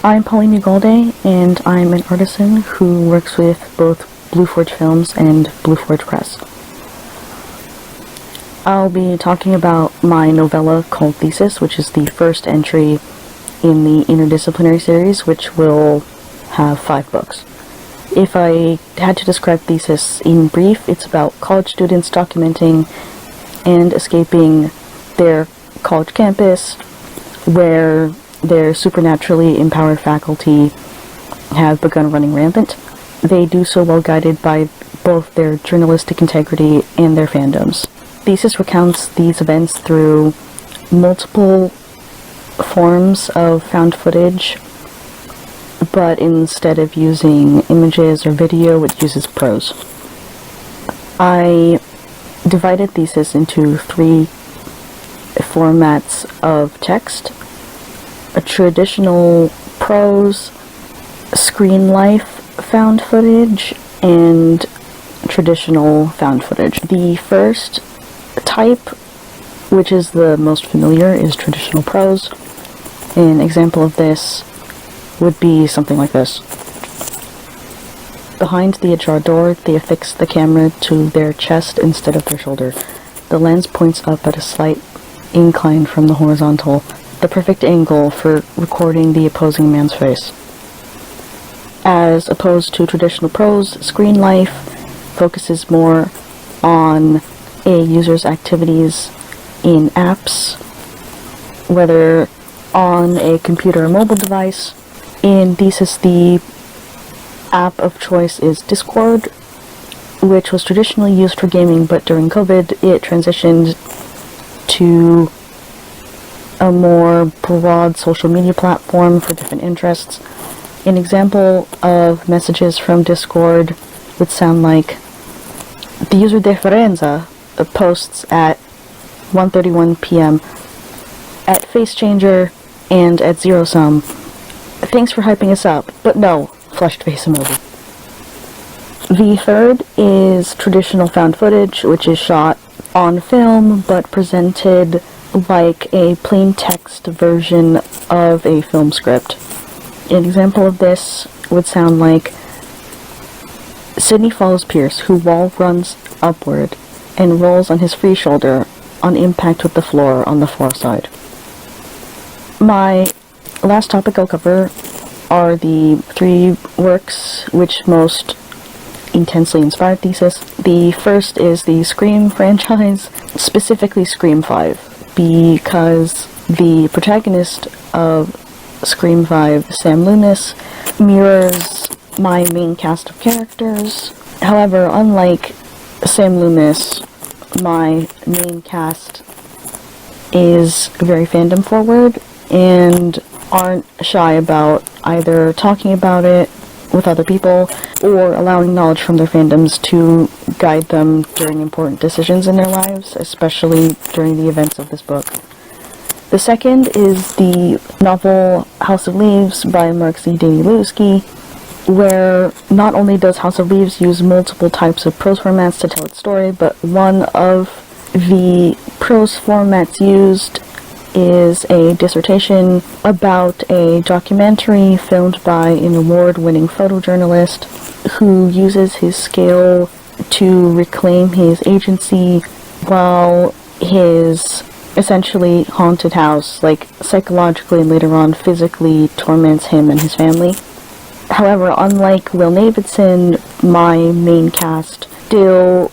I'm Pauline Ugalde, and I'm an artisan who works with both Blue Forge Films and Blue Forge Press. I'll be talking about my novella called Thesis, which is the first entry in the interdisciplinary series, which will have 5 books. If I had to describe Thesis in brief, it's about college students documenting and escaping their college campus, where their supernaturally empowered faculty have begun running rampant. They do so while guided by both their journalistic integrity and their fandoms. Thesis recounts these events through multiple forms of found footage, but instead of using images or video, it uses prose. I divided Thesis into 3 formats of text: a traditional prose, screen life found footage, and traditional found footage. The first type, which is the most familiar, is traditional prose. An example of this would be something like this. Behind the ajar door, they affix the camera to their chest instead of their shoulder. The lens points up at a slight incline from the horizontal, the perfect angle for recording the opposing man's face. As opposed to traditional prose, screen life focuses more on a user's activities in apps, whether on a computer or mobile device. In Thesis, the app of choice is Discord, which was traditionally used for gaming, but during COVID it transitioned to a more broad social media platform for different interests. An example of messages from Discord would sound like: the user Deferenza posts at 1:31 p.m. at FaceChanger and at Zero Sum. Thanks for hyping us up, but no, flushed face emoji. The third is traditional found footage, which is shot on film but presented like a plain text version of a film script. An example of this would sound like: Sydney follows Pierce, who wall runs upward and rolls on his free shoulder on impact with the floor on the far side. My last topic I'll cover are the 3 works which most intensely inspired Thesis. The first is the Scream franchise, specifically Scream 5, because the protagonist of Scream 5, Sam Loomis, mirrors my main cast of characters. However, unlike Sam Loomis, my main cast is very fandom forward and aren't shy about either talking about it with other people or allowing knowledge from their fandoms to guide them during important decisions in their lives, especially during the events of this book. The second is the novel House of Leaves by Mark Z. Danilewski, where not only does House of Leaves use multiple types of prose formats to tell its story, but one of the prose formats used is a dissertation about a documentary filmed by an award-winning photojournalist who uses his skill to reclaim his agency while his essentially haunted house, like psychologically and later on physically, torments him and his family. However, unlike Will Davidson, my main cast still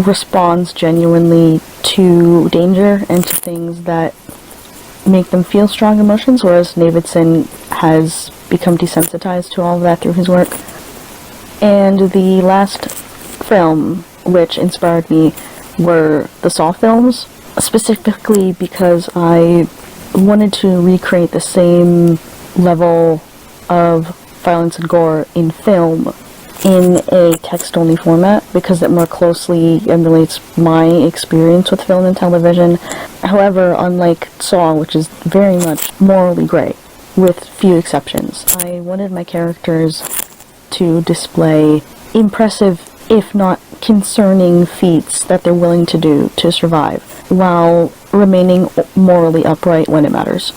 responds genuinely to danger and to things that make them feel strong emotions, whereas Davidson has become desensitized to all of that through his work. And the last film which inspired me were the Saw films, specifically because I wanted to recreate the same level of violence and gore in film in a text-only format, because it more closely emulates my experience with film and television. However, unlike Saw, which is very much morally gray, with few exceptions, I wanted my characters to display impressive, if not concerning, feats that they're willing to do to survive, while remaining morally upright when it matters.